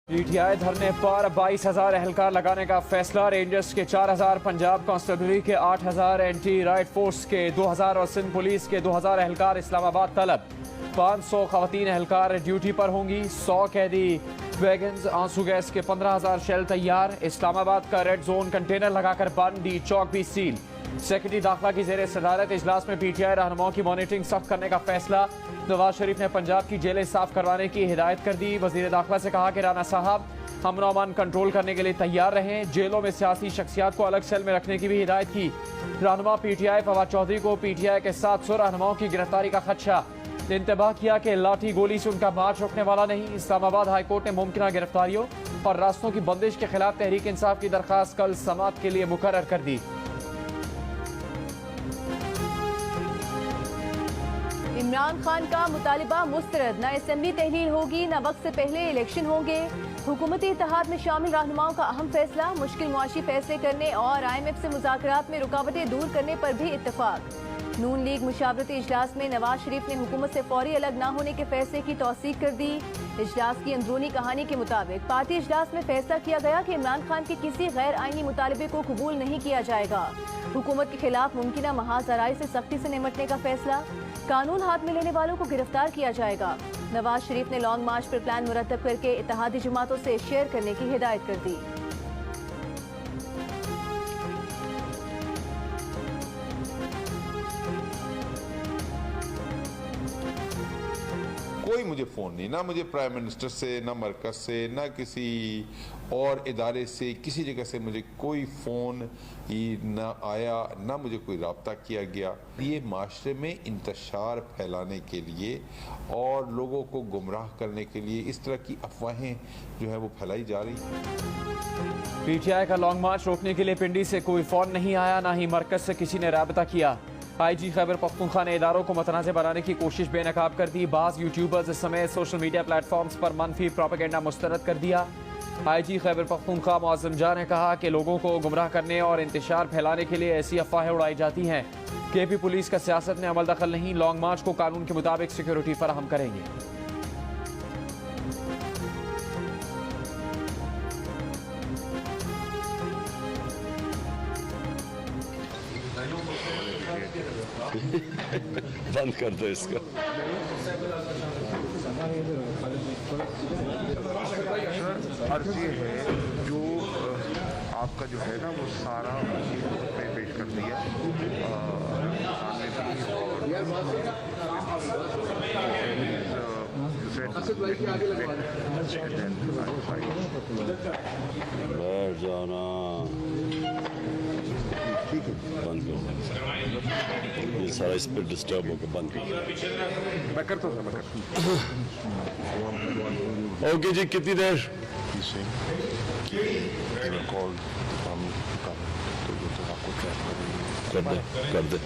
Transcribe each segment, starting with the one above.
PTI धरने पर 22,000 एहलकार लगाने का फैसला। रेंजर्स के 4,000, पंजाब कांस्टेबलरी के 8,000, एंटी राइट फोर्स के 2,000 और सिंध पुलिस के 2,000 एहलकार इस्लामाबाद तलब। 500 खवातीन एहलकार ड्यूटी पर होंगी। 100 कैदी वैगन्स, आंसू गैस के 15,000 शेल तैयार। इस्लामाबाद का रेड जोन कंटेनर लगाकर बंद, डी चौक भी सील। सेक्रेटरी दाखिला की जेर सदारत इजलास में पीटीआई रहनुमाओं की मॉनिटरिंग सख्त करने का फैसला। नवाज शरीफ ने पंजाब की जेलें साफ करवाने की हिदायत कर दी। वजीर दाखिला से कहा कि राना साहब अमन अमान कंट्रोल करने के लिए तैयार रहें। जेलों में सियासी शख्सियात को अलग सेल में रखने की भी हिदायत की। रहनुमा पीटीआई फवाद चौधरी को पीटीआई के 700 रहनुमाओं की गिरफ्तारी का खदशा। इंतबाह किया कि लाठी गोली से उनका मार्च रुकने वाला नहीं। इस्लामाबाद हाईकोर्ट ने मुमकिन गिरफ्तारियों और रास्तों की बंदिश के खिलाफ तहरीक इंसाफ की दरखास्त कल समाअत के लिए मुकर्रर कर दी। इमरान खान का मुतालिबा मुस्तरद, न असेंबली तहलील होगी न वक्त से पहले इलेक्शन होंगे। हुकूमती इत्तेहाद में शामिल रहनुमाओं का अहम फैसला। मुश्किल मुआशी फैसले करने और IMF से मुज़ाकरात में रुकावटें दूर करने पर भी इत्तफाक। नून लीग मुशावरती इजलास में नवाज शरीफ ने हुकूमत से फौरी अलग न होने के फैसले की तौसीक कर दी। इजलास की अंदरूनी कहानी के मुताबिक पार्टी इजलास में फैसला किया गया कि इमरान खान के किसी गैर आईनी मुतालबे को कबूल नहीं किया जाएगा। हुकूमत के खिलाफ मुमकिन महाज ज़राई से सख्ती से निमटने का फैसला। कानून हाथ में लेने वालों को गिरफ्तार किया जाएगा। नवाज शरीफ ने लॉन्ग मार्च पर प्लान मुरतब करके इत्तेहादी जमातों से शेयर करने की हिदायत कर दी। कोई मुझे फ़ोन नहीं, ना मुझे प्राइम मिनिस्टर से, ना मरकज़ से, ना किसी और इदारे से, किसी जगह से मुझे कोई फ़ोन ही ना आया, ना मुझे कोई रब्ता किया गया। ये माशरे में इंतशार फैलाने के लिए और लोगों को गुमराह करने के लिए इस तरह की अफवाहें जो है वो फैलाई जा रही हैं। पीटीआई का लॉन्ग मार्च रोकने के लिए पिंडी से कोई फ़ोन नहीं आया, ना ही मरकज़ से किसी ने राबता किया। IG खैबर पख्तूनख्वा ने इदारों को मतनाज़ बनाने की कोशिश बेनकाब कर दी। बाज़ यूट्यूबर्स समेत सोशल मीडिया प्लेटफॉर्म्स पर मनफी प्रोपेगेंडा मुस्तरद कर दिया। IG खैबर पख्तूनख्वा मुअज़्ज़म जान ने कहा कि लोगों को गुमराह करने और इंतशार फैलाने के लिए ऐसी अफवाहें उड़ाई जाती हैं। KP पुलिस का सियासत में अमल दखल नहीं, लॉन्ग मार्च को कानून के मुताबिक सिक्योरिटी फराहम करेंगे। बंद कर दो इसको। अर्ज ये है जो आपका जो है ना वो सारा पे पेश कर दिया बैठ जाना, ठीक है, बंद कर दो ये सारा। इस पर डिस्टर्ब होकर बंद कर दो। मैं करता हूँ। ओके जी, कितनी देर? कर दे।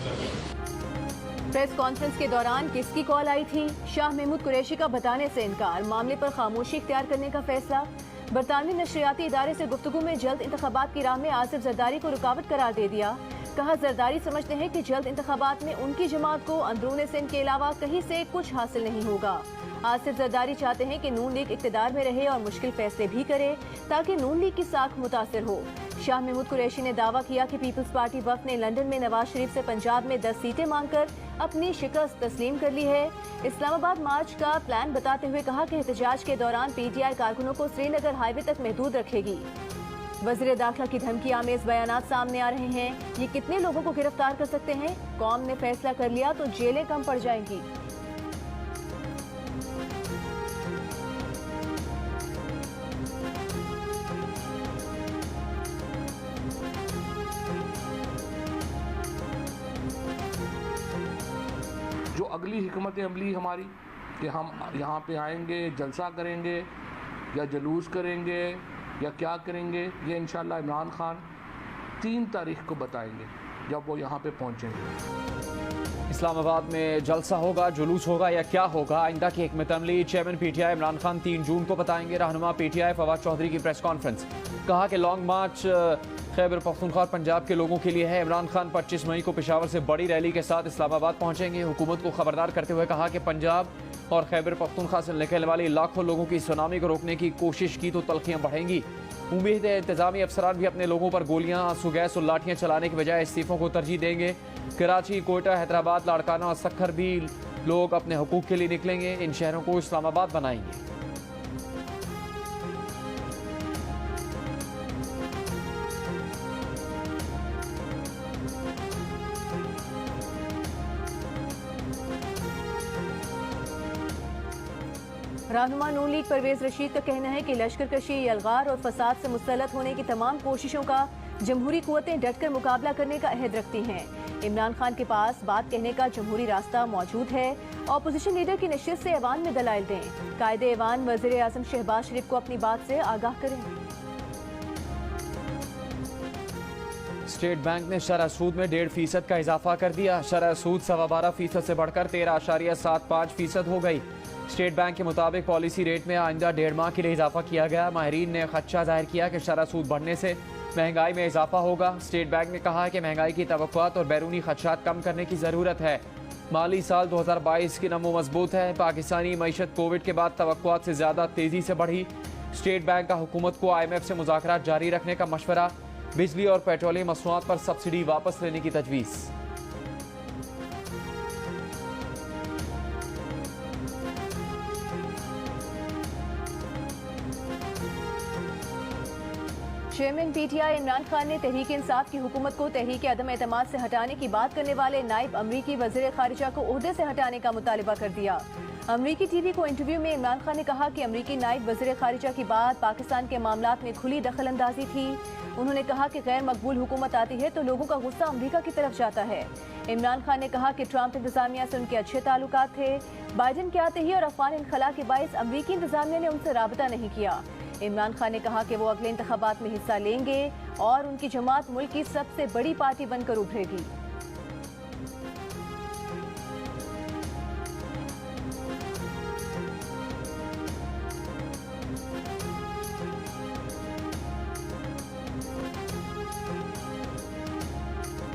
प्रेस कॉन्फ्रेंस के दौरान किसकी कॉल आई थी? शाह महमूद कुरैशी का बताने से इनकार। मामले पर खामोशी इख्तियार करने का फैसला। बरतानवी नशरियाती इदारे से गुफ्तगू में जल्द इंतखाबात की राह में आसिफ जरदारी को रुकावट करार दे दिया। कहा, जरदारी समझते हैं कि जल्द इंतखाबात में उनकी जमात को अंदरूनी सिंध के अलावा कहीं से कुछ हासिल नहीं होगा। आसिफ जरदारी चाहते हैं कि नून लीग इक़्तिदार में रहे और मुश्किल फैसले भी करे ताकि नून लीग की साख मुतासिर हो। शाह महमूद कुरैशी ने दावा किया कि पीपल्स पार्टी वफ़द ने लंदन में नवाज शरीफ से पंजाब में 10 सीटें मांगकर अपनी शिकस्त तस्लीम कर ली है। इस्लामाबाद मार्च का प्लान बताते हुए कहा कि एहतजाज के दौरान PTI कारकुनों को श्रीनगर हाईवे तक महदूद रखेगी। वज़ीर दाखिला की धमकी आमेज बयानात सामने आ रहे हैं। ये कितने लोगों को गिरफ्तार कर सकते हैं? कौम ने फैसला कर लिया तो जेलें कम पड़ जाएंगी। जो अगली हिकमत अमली हमारी कि हम यहाँ पे आएंगे, जलसा करेंगे या जलूस करेंगे या क्या करेंगे, ये इंशाल्लाह इमरान खान 3 तारीख को बताएंगे जब वो यहाँ पे पहुँचेंगे। इस्लामाबाद में जलसा होगा, जुलूस होगा या क्या होगा, आइंदा की हिकमत अमली चेयरमैन PTI इमरान खान 3 जून को बताएंगे। रहनुमा PTI फवाद चौधरी की प्रेस कॉन्फ्रेंस। कहा कि लॉन्ग मार्च खैबर पख्तूनख्वा और पंजाब के लोगों के लिए है। इमरान खान 25 मई को पेशावर से बड़ी रैली के साथ इस्लामाबाद पहुंचेंगे। हुकूमत को खबरदार करते हुए कहा कि पंजाब और खैबर पख्तूनख्वा से निकलने वाली लाखों लोगों की सुनामी को रोकने की कोशिश की तो तलखियां बढ़ेंगी। उम्मीद है इंतजामी अफसरान भी अपने लोगों पर गोलियां, आंसू गैस और लाठियां चलाने की बजाय इस्तीफों को तरजीह देंगे। कराची, कोयटा, हैदराबाद, लाड़काना और सक्खर भी लोग अपने हुकूक के लिए निकलेंगे। इन शहरों को इस्लामाबाद बनाएंगे। रहनुमा नून लीग परवेज रशीद का कहना है कि लश्कर कशी, यलगार और फसाद से मुसल्लत होने की तमाम कोशिशों का जमहूरी कुव्वतें डटकर मुकाबला करने का अहद रखती हैं। इमरान खान के पास बात कहने का जमहूरी रास्ता मौजूद है। ऑपोजिशन लीडर की नशिस्त से ऐवान में दलाइल दें। कायदे ऐवान वज़ीर आज़म शहबाज शरीफ को अपनी बात से आगाह करें। स्टेट बैंक ने शरह सूद में 1.5% का इजाफा कर दिया। शरह सूद 12.25% से बढ़कर 13.75% हो गई। स्टेट बैंक के मुताबिक पॉलिसी रेट में आइंदा 1.5 माह के लिए इजाफा किया गया। माहिरीन ने खदशा जाहिर किया कि शरह सूद बढ़ने से महंगाई में इजाफा होगा। स्टेट बैंक ने कहा है कि महंगाई की तवक्कुआत और बैरूनी खदशात कम करने की ज़रूरत है। माली साल 2022 की नमो मजबूत है। पाकिस्तानी मईशत कोविड के बाद तवक्कुआत से ज़्यादा तेज़ी से बढ़ी। स्टेट बैंक का हुकूमत को IMF से मुज़ाकरात जारी रखने का मशवरा। बिजली और पेट्रोलियम मसनूआत पर सब्सिडी वापस लेने की तजवीज़। चेयरमैन PTI इमरान खान ने तहरीक इंसाफ की हुकूमत को तहरीक अदम एतमाद से हटाने की बात करने वाले नायब अमरीकी वज़ीर खारिजा को ओहदे से हटाने का मुतालिबा कर दिया। अमरीकी TV को इंटरव्यू में इमरान खान ने कहा कि अमरीकी नायब वज़ीर खारिजा की बात पाकिस्तान के मामलात में खुली दखल अंदाजी थी। उन्होंने कहा कि गैर मकबूल हुकूमत आती है तो लोगों का गुस्सा अमरीका की तरफ जाता है। इमरान खान ने कहा कि ट्रंप इंतजामिया से उनके अच्छे ताल्लुकात थे। बाइडन के आते ही और अफगान इनखला के बायस अमरीकी इंतजामिया ने उनसे राबता नहीं किया। इमरान खान ने कहा कि वो अगले इंतखाबात में हिस्सा लेंगे और उनकी जमात मुल्क की सबसे बड़ी पार्टी बनकर उभरेगी।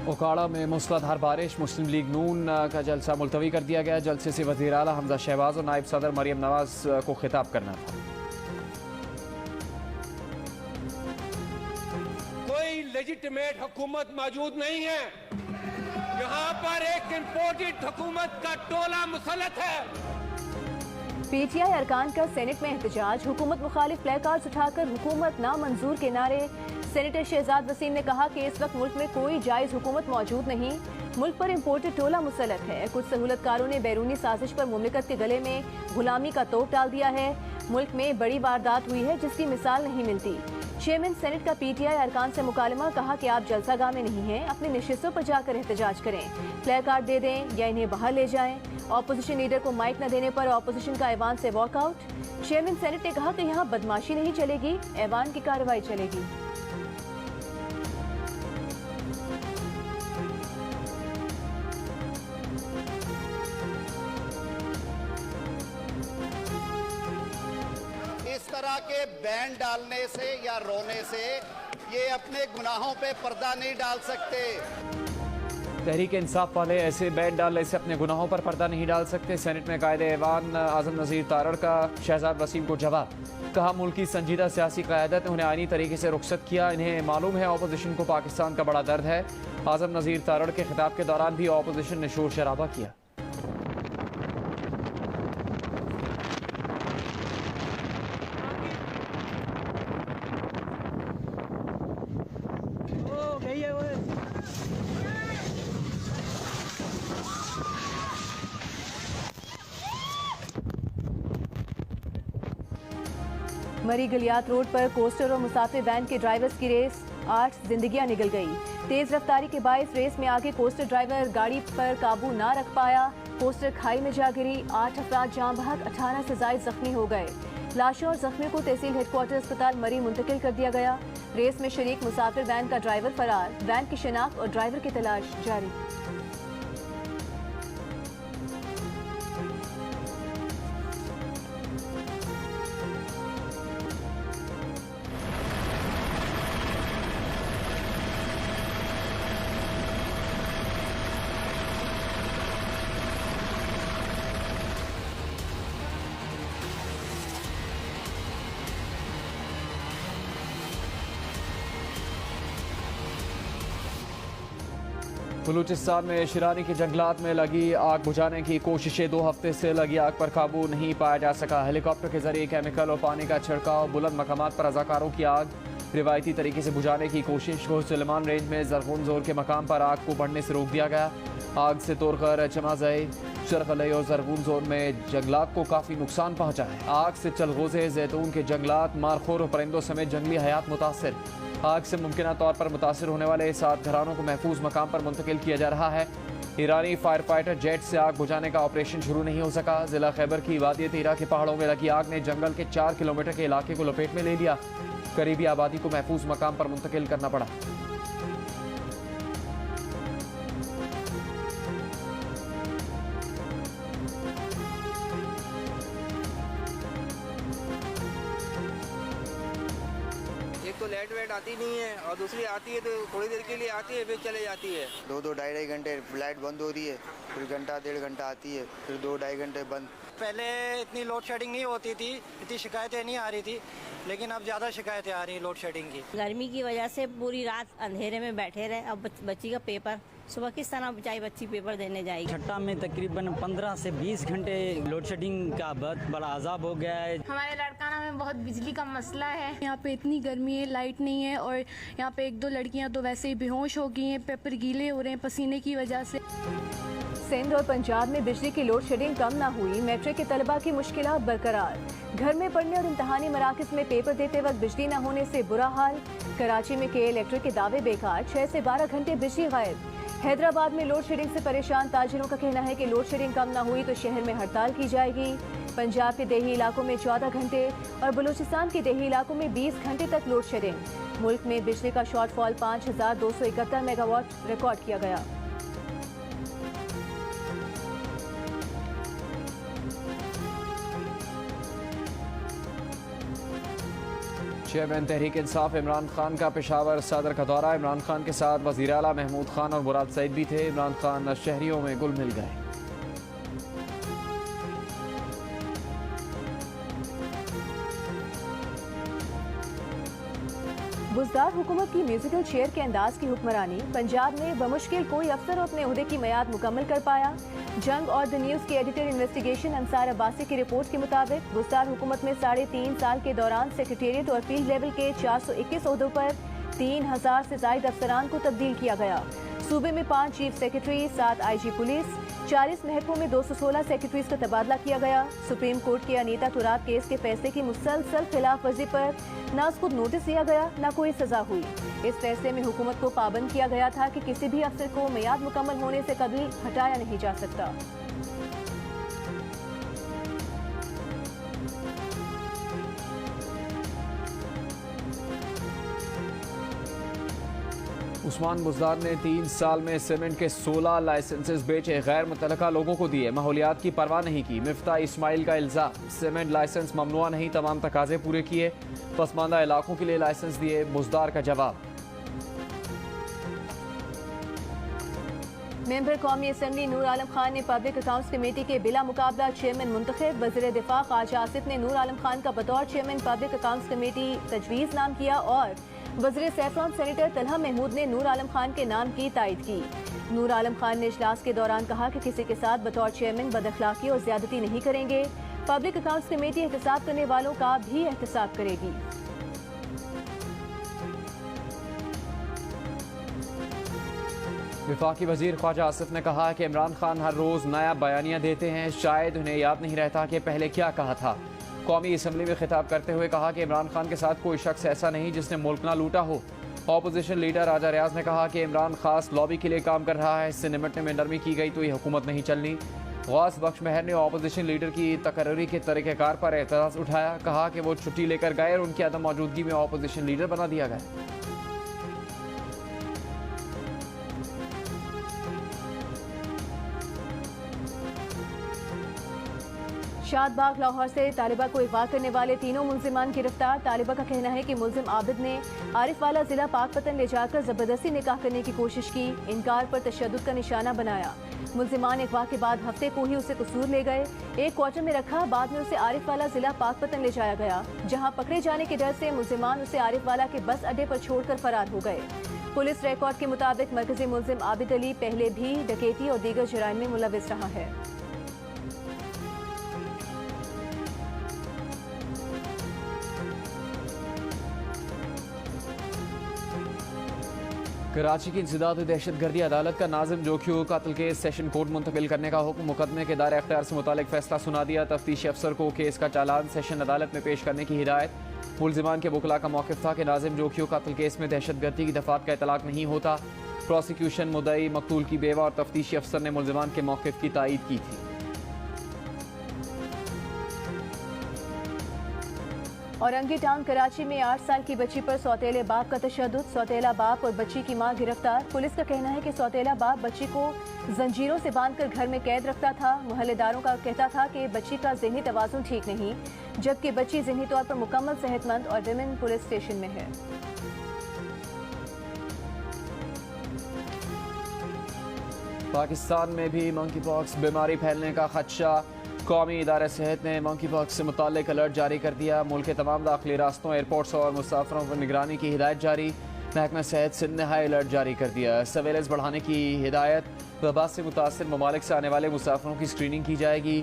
ओकाड़ा में मूसलाधार बारिश। मुस्लिम लीग नून का जलसा मुलतवी कर दिया गया। जलसे से वज़ीर आला हमजा शहबाज और नायब सदर मरियम नवाज को खिताब करना था। कोई लेजिटिमेट हुकूमत मौजूद नहीं है। यहाँ पर एक इम्पोर्टेड हुकूमत का टोला मुसल्लत है। PTI अरकान का सेनेट में एहतजाज। हुकूमत मुखालिफ प्ले कार्ड्स उठाकर हुकूमत नामंजूर के नारे। सेनेटर शहजाद वसीम ने कहा कि इस वक्त मुल्क में कोई जायज हुकूमत मौजूद नहीं। मुल्क पर इम्पोर्टेड टोला मुसल्लत है। कुछ सहूलतकारों ने बैरूनी साजिश पर मुमलिकत के गले में गुलामी का तोप डाल दिया है। मुल्क में बड़ी वारदात हुई है जिसकी मिसाल नहीं मिलती। चेयरमैन सेनेट का PTI अरकान से मुकालमा। कहा कि आप जलसागाह में नहीं हैं, अपनी नशिस्तों पर जाकर एहतजाज करें। प्ले कार्ड दे दें या इन्हें बाहर ले जाएं। ऑपोजिशन लीडर को माइक न देने पर ऑपोजिशन का ऐवान से वॉकआउट। चेयरमैन सेनेट ने कहा कि यहाँ बदमाशी नहीं चलेगी, ऐवान की कार्रवाई चलेगी। इस तरह के बैन डालने से या रोने से ये अपने गुनाहों पे पर्दा नहीं डाल सकते। तहरीक इंसाफ वाले ऐसे बैन डालने से अपने गुनाहों पर पर्दा नहीं डाल सकते। सेनेट में कायदे ऐवान आज़म नज़ीर तारड़ का शहजाद वसीम को जवाब। कहा मुल्क की संजीदा सियासी क़यादत ने उन्हें आईनी तरीके से रुखसत किया। इन्हें मालूम है ऑपोजिशन को पाकिस्तान का बड़ा दर्द है। आज़म नज़ीर तारड़ के खिताब के दौरान भी ऑपोजिशन ने शोर शराबा किया। मरी गलियात रोड पर कोस्टर और मुसाफिर वैन के ड्राइवर्स की रेस। 8 जिंदगियां निकल गई। तेज रफ्तारी के बायस रेस में आगे कोस्टर ड्राइवर गाड़ी पर काबू ना रख पाया। कोस्टर खाई में जा गिरी। 8 अफराद जान बहक, 18 से जायद जख्मी हो गए। लाशों और जख्मियों को तहसील हेडक्वार्टर अस्पताल मरी मुंतकिल कर दिया गया। रेस में शरीक मुसाफिर वैन का ड्राइवर फरार। वैन की शिनाख्त और ड्राइवर की तलाश जारी। बलूचिस्तान में शिरानी के जंगलात में लगी आग बुझाने की कोशिशें, 2 हफ्ते से लगी आग पर काबू नहीं पाया जा सका। हेलीकॉप्टर के जरिए केमिकल और पानी का छिड़काव, बुलंद मकामात पर रजाकारों की आग रिवायती तरीके से बुझाने की कोशिश। सुलेमान रेंज में जरगुन जोर के मकाम पर आग को बढ़ने से रोक दिया गया। आग से तोड़कर चमाजई, चरखलई और जरगुन जोन में जंगलात को काफ़ी नुकसान पहुंचा है। आग से चलगोजे, जैतून के जंगलात, मारखोर और परिंदों समेत जंगली हयात मुतासर। आग से मुमकिन तौर पर मुतासर होने वाले 7 घरानों को महफूज मकाम पर मुंतकिल किया जा रहा है। ईरानी फायर फाइटर जेट से आग बुझाने का ऑपरेशन शुरू नहीं हो सका। जिला खैबर की वादी तीरा के पहाड़ों में लगी आग ने जंगल के 4 किलोमीटर के इलाके को लपेट में ले लिया। करीबी आबादी को महफूज मकाम पर मुंतकिल करना पड़ा। एक तो लाइट वेट आती नहीं है और दूसरी आती है तो थोड़ी देर के लिए आती है फिर चले जाती है। 2-2 ढाई घंटे लाइट बंद हो रही है, फिर घंटा 1.5 घंटा आती है, फिर 2-2.5 घंटे बंद। पहले इतनी लोड शेडिंग नहीं होती थी, इतनी शिकायतें नहीं आ रही थी, लेकिन अब ज़्यादा शिकायतें आ रही हैं लोड शेडिंग की। गर्मी की वजह से पूरी रात अंधेरे में बैठे रहे। अब बच्ची का पेपर सुबह किस तरह बचाई, बच्ची पेपर देने जाएगी। छट्टा में तकरीबन 15 से 20 घंटे लोड शेडिंग का बहुत बड़ा अजाब हो गया है। हमारे लड़काना में बहुत बिजली का मसला है। यहाँ पे इतनी गर्मी है, लाइट नहीं है और यहाँ पे 1-2 लड़कियाँ तो वैसे ही बेहोश हो गई हैं, पेपर गीले हो रहे हैं पसीने की वजह से। सिंध और पंजाब में बिजली की लोड शेडिंग कम ना हुई, मैट्रिक के तलबा की मुश्किलात बरकरार। घर में पढ़ने और इम्तहानी मराकज़ में पेपर देते वक्त बिजली न होने से बुरा हाल। कराची में के इलेक्ट्रिक के दावे बेकार, 6 से 12 घंटे बिजली गायब। हैदराबाद में लोड शेडिंग से परेशान ताजिरों का कहना है कि लोड शेडिंग कम न हुई तो शहर में हड़ताल की जाएगी। पंजाब के देही इलाकों में 14 घंटे और बलूचिस्तान के देही इलाकों में 20 घंटे तक लोड शेडिंग। मुल्क में बिजली का शॉर्टफॉल 5271 मेगावाट रिकॉर्ड किया गया। चेयरमैन तहरीक इंसाफ इमरान खान का पेशावर सदर का दौरा। इमरान खान के साथ वज़ीर आला महमूद खान और मुराद सईद भी थे। इमरान खान शहरियों में गुल मिल गए। बुज़दार हुकूमत की म्यूजिकल चेयर के अंदाज की हुक्मरानी। पंजाब में बमुश्किल कोई अफसर अपने ओहदे की मियाद मुकम्मल कर पाया। जंग और द न्यूज़ के एडिटर इन्वेस्टिगेशन अंसार अब्बासी की रिपोर्ट के मुताबिक बुज़दार हुकूमत में 3.5 साल के दौरान सेक्रेटेरिएट और फील्ड लेवल के 421 ओहदों पर 3000 से ज़ायद अफसरान को तब्दील किया गया। सूबे में 5 चीफ सेक्रेटरी, 7 IG पुलिस, 40 महकमों में 216 सेक्रेटरीज का तबादला किया गया। सुप्रीम कोर्ट के अनीता तुराब केस के फैसले की मुसलसल खिलाफ वर्जी पर न खुद नोटिस दिया गया न कोई सजा हुई। इस फैसले में हुकूमत को पाबंद किया गया था कि किसी भी अफसर को मियाद मुकम्मल होने से कभी हटाया नहीं जा सकता। उस्मान बुज़दार ने 3 साल में सीमेंट के 16 लाइसेंसेस बेचे, गैर मुतल्लका लोगों को दिए, माहौलियात की परवाह नहीं की। मिफ्ता इस्माइल का इल्ज़ाम, सीमेंट लाइसेंस ममनुआ नहीं, तमाम तकाजे पूरे किए, पसमानदा इलाकों के लिए लाइसेंस दिए। बुज़दार का जवाब। मेंबर कौमी असम्बली नूर आलम खान ने पब्लिक अकाउंट्स कमेटी के बिला मुकाबला चेयरमैन मुंतखब। वज़ीर दिफा ख्वाजा आसिफ ने नूर आलम खान का बतौर चेयरमैन पब्लिक अकाउंट्स कमेटी तजवीज़ नाम किया और वज़ीर सैफरान सेनेटर तलहा महमूद ने नूर आलम खान के नाम की तायद की। नूर आलम खान ने इजलास के दौरान कहा कि किसी के साथ बतौर चेयरमैन बदअखलाकी और ज्यादती नहीं करेंगे। पब्लिक अकाउंट्स कमेटी एहतसाब करने वालों का भी एहतसाब करेगी। वफाकी वजीर ख्वाजा आसिफ ने कहा कि इमरान खान हर रोज़ नया बयानिया देते हैं, शायद उन्हें याद नहीं रहता कि पहले क्या कहा था। कौमी असम्बली में खिताब करते हुए कहा कि इमरान खान के साथ कोई शख्स ऐसा नहीं जिसने मुल्क ना लूटा हो। ऑपोजिशन लीडर राजा रियाज ने कहा कि इमरान खास लॉबी के लिए काम कर रहा है, इससे निमटने में नरमी की गई तो ये हुकूमत नहीं चलनी। गौस बख्श महर ने ऑपोजिशन लीडर की तकर्री के तरीक़ेकार पर एतराज़ उठाया, कहा कि वो छुट्टी लेकर गए और उनकी अदम मौजूदगी में ऑपोजिशन लीडर बना दिया गया। शादबाग लाहौर से तालिबा को अगवा करने वाले 3 मुलजिमान गिरफ्तार। तालिबा का कहना है कि मुलजिम आबिद ने आरिफ वाला जिला पाकपतन ले जाकर जबरदस्ती निकाह करने की कोशिश की, इनकार पर तशद्दुद का निशाना बनाया। मुलजिमान अगवा के बाद हफ्ते को ही उसे कसूर ले गए, एक क्वार्टर में रखा, बाद में उसे आरिफ वाला जिला पाकपतन ले जाया गया, जहाँ पकड़े जाने के डर से मुलजिमान उसे आरिफ वाला के बस अड्डे पर छोड़कर फरार हो गए। पुलिस रिकॉर्ड के मुताबिक मरकजी मुलजिम आबिद अली पहले भी डकैती और दीगर जराइम में मुलविस रहा है। कराची की इंसदाद दहशतगर्दी अदालत का नाजिम जोखियो कत्ल केस सेशन कोर्ट मुंतकिल करने का हुक्म। मुकदमे के दायरे अख्तियार से मुतालिक फैसला सुना दिया। तफ्तीशी अफसर को केस का चालान सेशन अदालत में पेश करने की हिदायत। मुलजिमान के वकला का मौक़िफ़ था कि नाजिम जोखियो कत्ल केस में दहशतगर्दी की दफात का इतलाक नहीं होता। प्रोसिक्यूशन, मुद्दई, मकतूल की बेवा और तफ्तीशी अफसर ने मुलजिमान के मौक़िफ़ की तायीद की थी। औरंगी टांग कराची में 8 साल की बच्ची पर सौतेले बाप का तशद्दुद। सौतेला बाप और बच्ची की मां गिरफ्तार। पुलिस का कहना है कि सौतेला बाप बच्ची को जंजीरों से बांधकर घर में कैद रखता था। मोहल्लेदारों का कहता था कि बच्ची का ज़हनी तवाज़ुन ठीक नहीं, जबकि बच्ची ज़हनी तौर पर मुकम्मल सेहतमंद और विमेन पुलिस स्टेशन में है। पाकिस्तान में भी मंकी पॉक्स बीमारी फैलने का खदशा। कौमी इदारे सेहत ने मंकी पॉक्स से मुताल्लिक अलर्ट जारी कर दिया। मुल्क के तमाम दाखिली रास्तों, एयरपोर्ट्स और मुसाफिरों पर निगरानी की हिदायत जारी। महकमा सेहत सिंध ने हाई अलर्ट जारी कर दिया। सर्वेलेंस बढ़ाने की हिदायत। वबा से मुतासिर ममालिक से आने वाले मुसाफिरों की स्क्रीनिंग की जाएगी।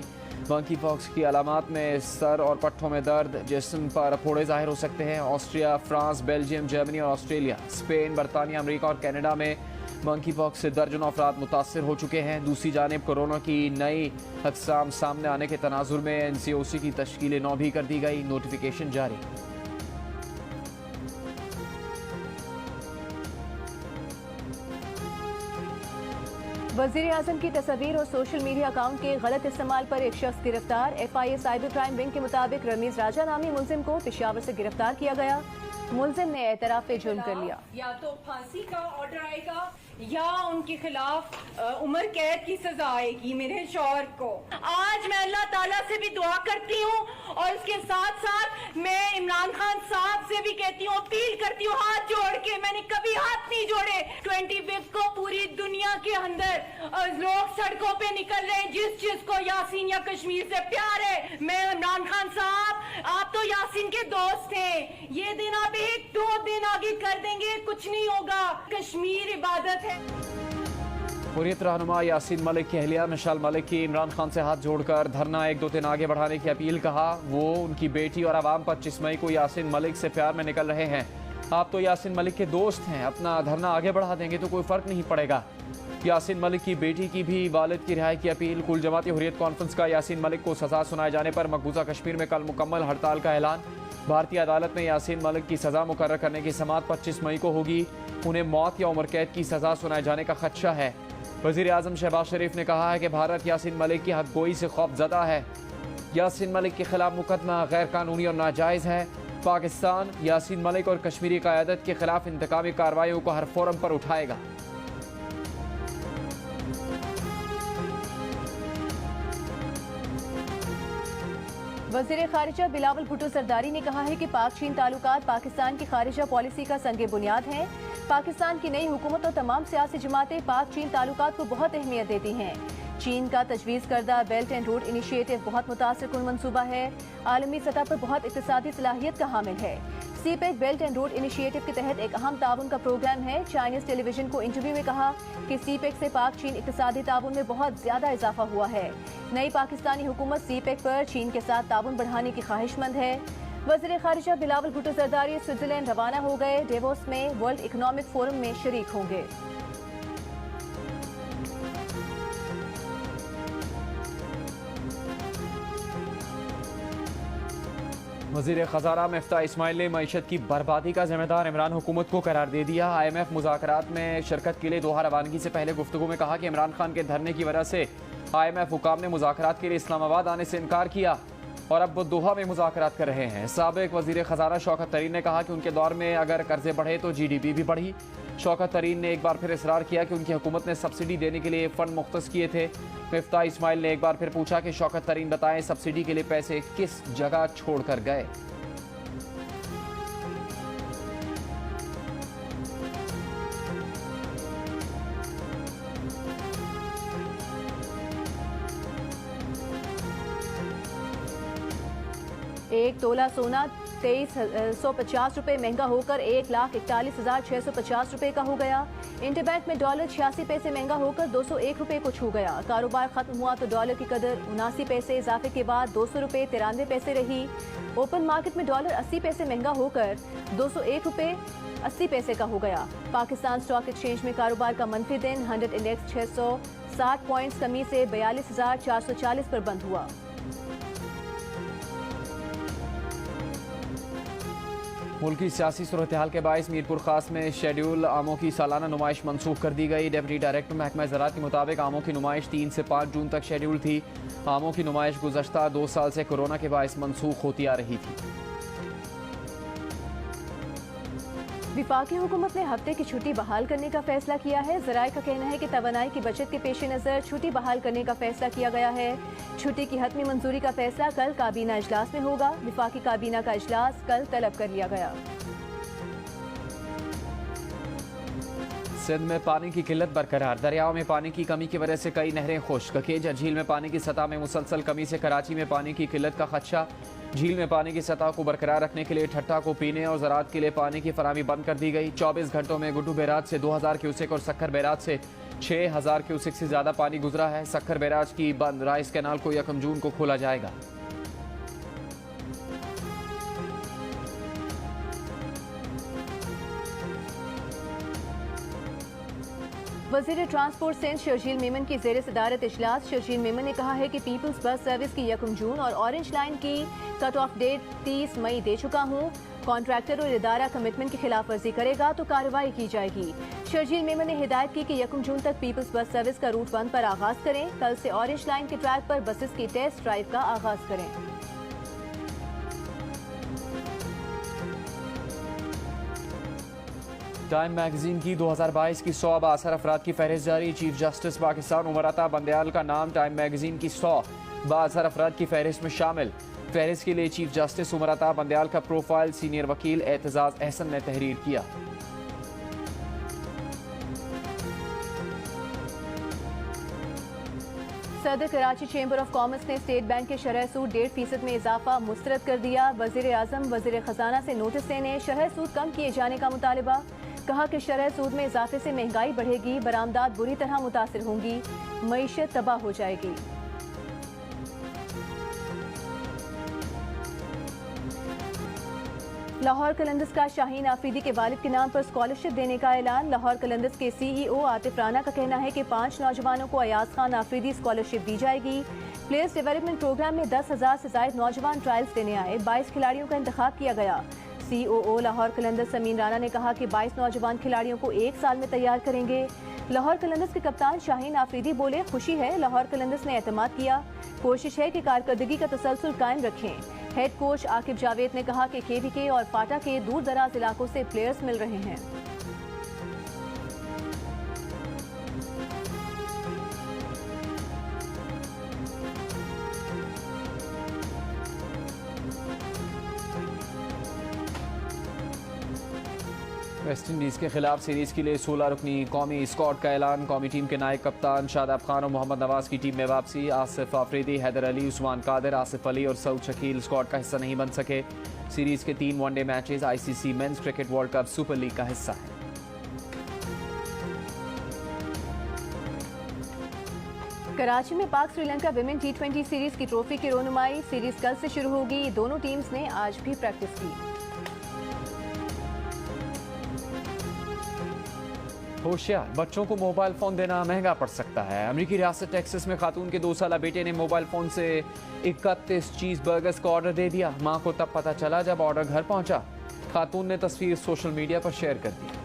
मंकी पॉक्स की अलामात में सर और पट्ठों में दर्द, जिस्म पर फोड़े जाहिर हो सकते हैं। ऑस्ट्रिया, फ्रांस, बेल्जियम, जर्मनी और ऑस्ट्रेलिया, स्पेन, बरतानिया, अमरीका और कनाडा में मंकी पॉक्स से दर्जनों अफराद मुतासर हो चुके हैं। दूसरी जानिब कोरोना की नई अक़साम सामने आने के तनाजुर में NCOC की तश्कील 9 भी कर दी गई। नोटिफिकेशन जारी। वज़ीर आज़म की तस्वीर और सोशल मीडिया अकाउंट के गलत इस्तेमाल पर एक शख्स गिरफ्तार। FIA साइबर क्राइम विंग के मुताबिक रमीज राजा नामी मुलजिम को पेशावर से गिरफ्तार किया गया। मुलजिम ने एतराफ़ जुर्म कर लिया। या तो फांसी का ऑर्डर आएगा या उनके खिलाफ उम्र कैद की सजा आएगी मेरे शौहर को। आज मैं अल्लाह ताला से भी दुआ करती हूँ और इसके साथ साथ मैं इमरान खान साहब से भी कहती हूँ, अपील करती हूँ हाथ जोड़ के। मैंने कभी हाथ नहीं जोड़े। 25 को पूरी दुनिया के अंदर लोग सड़कों पे निकल रहे हैं जिस चीज को यासीन या कश्मीर से प्यार है। मैं इमरान खान साहब, आप तो यासीन के दोस्त हैं। ये दिन आप 1-2 दिन आगे कर देंगे, कुछ नहीं होगा। कश्मीर इबादत है। हुर्रियत रहनुमा यासीन मलिक की अहलिया मिशाल मलिक की इमरान खान से हाथ जोड़कर धरना 1-2 दिन आगे बढ़ाने की अपील। कहा वो उनकी बेटी और आवाम 25 मई को यासीन मलिक से प्यार में निकल रहे हैं। आप तो यासीन मलिक के दोस्त हैं, अपना धरना आगे बढ़ा देंगे तो कोई फर्क नहीं पड़ेगा। यासीन मलिक की बेटी की भी वालिद की रिहाई की अपील। कुल जमाती हुर्रियत कॉन्फ्रेंस का यासीन मलिक को सजा सुनाए जाने पर मकबूजा कश्मीर में कल मुकम्मल हड़ताल का ऐलान। भारतीय अदालत में यासीन मलिक की सजा मुकर्रर करने की समाअत 25 मई को होगी। उन्हें मौत या उम्र कैद की सजा सुनाए जाने का खदशा है। वज़ीर आज़म शहबाज शरीफ ने कहा है कि भारत यासीन मलिक की हक़गोई से खौफज़दा है। यासीन मलिक के खिलाफ मुकदमा गैर कानूनी और नाजायज़ है। पाकिस्तान यासीन मलिक और कश्मीरी क़यादत के खिलाफ इंतकामी कार्रवाइयों को हर फोरम पर उठाएगा। वज़ीर ख़ारिजा बिलावल भुट्टो सरदारी ने कहा है कि पाक चीन ताल्लुकात पाकिस्तान की ख़ारिजा पॉलिसी का संगे बुनियाद हैं। पाकिस्तान की नई हुकूमत और तमाम सियासी जमातें पाक चीन ताल्लुकात को बहुत अहमियत देती हैं। चीन का तजवीज़ करदा बेल्ट एंड रोड इनिशिएटिव बहुत मुतासिर कुन मनसूबा है। आलमी सतह पर बहुत इक़्तिसादी सलाहियत का हामिल है। CPEC belt and road initiative के तहत एक अहम ताउन का प्रोग्राम है। चाइनीज़ टेलीविजन को इंटरव्यू में कहा कि सीपेक से पाक चीन इक़्तिसादी ताउन में बहुत ज़्यादा इजाफा हुआ है। नई पाकिस्तानी हुकूमत सीपेक पर चीन के साथ ताउन बढ़ाने की ख्वाहिशमंद है। वज़ीर ख़ारिजा बिलावल भुट्टो सरदारी स्विट्ज़रलैंड रवाना हो गए। डेवोस में वर्ल्ड इकनॉमिक फोरम में शरीक होंगे। वज़ीर ख़ज़ाना मिफ्ता इस्माइल ने मईशत की बर्बादी का ज़िम्मेदार इमरान हुकूमत को करार दे दिया। IMF मुज़ाकरात में शिरकत के लिए दोहा रवानगी से पहले गुफ्तगू में कहा कि इमरान खान के धरने की वजह से IMF हुकाम ने मुज़ाकरात के लिए इस्लामाबाद आने से इनकार किया और अब वो दोहा में मुज़ाकरात कर रहे हैं। साबिक़ वज़ीर ख़ज़ाना शौकत तरीन ने कहा कि उनके दौर में अगर कर्जे बढ़े तो GDP भी बढ़ी। शौकत तरीन ने एक बार फिर इसरार किया कि उनकी हुकूमत ने सब्सिडी देने के लिए फ़ंड मुख्तस किए थे। मिफ्ता इस्माइल ने एक बार फिर पूछा कि शौकत तरीन बताएं सब्सिडी के लिए पैसे किस जगह छोड़ कर गए। एक तोला सोना $2350 महंगा होकर 1,41,650 रुपए का हो गया। इंटरबैंक में डॉलर 86 पैसे महंगा होकर 201 रुपए को छू गया। कारोबार खत्म हुआ तो डॉलर की कदर 79 पैसे इजाफे के बाद 200 रुपए 93 पैसे रही। ओपन मार्केट में डॉलर 80 पैसे महंगा होकर 201 रुपए 80 पैसे का हो गया। पाकिस्तान स्टॉक एक्सचेंज में कारोबार का मंफी दिन 100 इंडेक्स 660 पॉइंट्स कमी से 42,440 पर बंद हुआ। मुल्क की सियासी सूरत हाल के बायस मीरपुर खास में शेड्यूल आमों की सालाना नुमाइश मनसूख कर दी गई। डिप्टी डायरेक्टर महकमा ज़राअत के मुताबिक आमों की नुमाइश 3 से 5 जून तक शेड्यूल थी। आमों की नुमाइश गुज़श्ता 2 साल से कोरोना के बायस मनसूख होती आ रही थी। विफाकी हुकूमत ने हफ्ते की छुट्टी बहाल करने का फैसला किया है। ज़राए का कहना है कि तवानाई की बचत के पेश नज़र छुट्टी बहाल करने का फैसला किया गया है। छुट्टी की हतमी मंजूरी का फैसला कल काबीना इजलास में होगा। विफाकी काबीना का इजलास कल तलब कर लिया गया। सिंध में पानी की किल्लत बरकरार। दरियाओं में पानी की कमी की वजह से कई नहरें खुश्क। केजा झील में पानी की सतह में मुसलसल कमी से कराची में पानी की किल्लत का खदशा। झील में पानी की सतह को बरकरार रखने के लिए ठट्टा को पीने और ज़राअत के लिए पानी की फराहमी बंद कर दी गई। 24 घंटों में गुड्डू बैराज से 2000 क्यूसेक और सक्खर बैराज से 6000 क्यूसेक से ज़्यादा पानी गुजरा है। सक्खर बैराज की बंद राइस कैनाल को 1 जून को खोला जाएगा। वज़ीर ट्रांसपोर्ट सिंध शर्जील मेमन की ज़ेर सदारत इजलास। शर्जील मेमन ने कहा है कि पीपल्स बस सर्विस की 1 जून और ऑरेंज लाइन की कट ऑफ डेट 30 मई दे चुका हूँ। कॉन्ट्रैक्टर और इदारा कमिटमेंट की खिलाफ वर्जी करेगा तो कार्रवाई की जाएगी। शर्जील मेमन ने हिदायत की कि 1 जून तक पीपल्स बस सर्विस का रूट 1 पर आगाज करें। कल से ऑरेंज लाइन के ट्रैक पर बसेस की टेस्ट ड्राइव का आगाज करें। टाइम मैगजीन की 2022 की 100 बाअसर अफराद की फहरिस्त जारी। चीफ जस्टिस पाकिस्तान उमर अता बंदयाल का नाम टाइम मैगजीन की 100 बाअसर अफराद की फहरिस्त में शामिल। फहरिस्त के लिए चीफ जस्टिस उमर अता बंदयाल का प्रोफाइल सीनियर वकील एतजाज अहसन ने तहरीर किया। सदर कराची चेंबर ऑफ कॉमर्स ने स्टेट बैंक के शरह सूद 1.5% में इजाफा मुस्तरद कर दिया। वज़ीर आज़म वज़ीर ख़जाना से नोटिस देने शरह सूद कम किए जाने का मुतालबा। कहा कि शरह सूद में इजाफे से महंगाई बढ़ेगी, बरामदात बुरी तरह मुतासिर होंगी, मईशत तबाह हो जाएगी। लाहौर कलंदर्स का शाहीन आफरीदी के वालिद के नाम पर स्कॉलरशिप देने का ऐलान। लाहौर कलंदर्स के CEO आतिफ राना का कहना है कि 5 नौजवानों को अयाज खान आफरीदी स्कॉलरशिप दी जाएगी। प्लेयर्स डेवलपमेंट प्रोग्राम में 10,000 से ज्यादा नौजवान ट्रायल्स देने आए। 22 खिलाड़ियों का इंतखाब किया गया। COO लाहौर कलंदर्स समीन राना ने कहा कि 22 नौजवान खिलाड़ियों को 1 साल में तैयार करेंगे। लाहौर कलंदर्स के कप्तान शाहीन आफरीदी बोले, खुशी है, लाहौर कलंदर्स ने एतमाद किया, कोशिश है कि कारकर्दगी का तसलसल कायम रखें। हेड कोच आकिब जावेद ने कहा कि KVK और फाटा के दूर दराज इलाकों से प्लेयर्स मिल रहे हैं। वेस्ट इंडीज़ के खिलाफ सीरीज़ के लिए 16 रुकनी कौमी स्क्वाड का ऐलान। कौमी टीम के नायब कप्तान शादाब खान और मोहम्मद नवाज की टीम में वापसी। आसिफ आफरीदी, हैदर अली, उस्मान कादिर, आसिफ अली और सऊद शकील स्क्वाड का हिस्सा नहीं बन सके। सीरीज़ के 3 one day matches ICC men's cricket world cup super league का हिस्सा हैं। कराची में पाक श्रीलंका विमेन T20 सीरीज की ट्रॉफी की रोनुमाई। सीरीज कल से शुरू होगी। दोनों टीम्स ने आज भी प्रैक्टिस की। होशियार, बच्चों को मोबाइल फ़ोन देना महंगा पड़ सकता है। अमेरिकी रियासत टेक्सास में खातून के 2 साला बेटे ने मोबाइल फ़ोन से 31 चीज़ बर्गर्स का ऑर्डर दे दिया। मां को तब पता चला जब ऑर्डर घर पहुंचा। खातून ने तस्वीर सोशल मीडिया पर शेयर कर दी।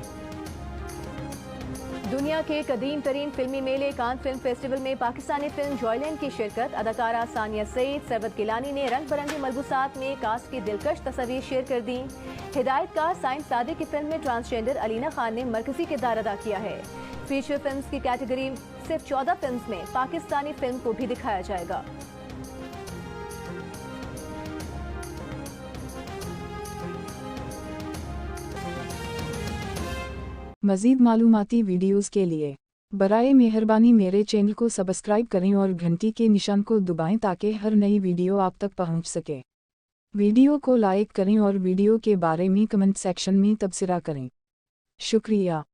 दुनिया के कदीम तरीन फिल्मी मेले कान फिल्म फेस्टिवल में पाकिस्तानी फिल्म जॉयलैंड की शिरकत। अदाकारा सानिया सईद, सरवत गिलानी ने रंग बिरंगे मलबूसात में कास्ट की दिलकश तस्वीर शेयर कर दी। हिदायतकार साइम सादिक की फिल्म में ट्रांसजेंडर अलीना खान ने मरकजी किरदार अदा किया है। फीचर फिल्म्स की कैटेगरी सिर्फ 14 फिल्म्स में पाकिस्तानी फिल्म को भी दिखाया जाएगा। मज़ीद मालूमाती वीडियोज़ के लिए बराए मेहरबानी मेरे चैनल को सब्सक्राइब करें और घंटी के निशान को दबाएं ताकि हर नई वीडियो आप तक पहुंच सके। वीडियो को लाइक करें और वीडियो के बारे में कमेंट सेक्शन में तबसरा करें। शुक्रिया।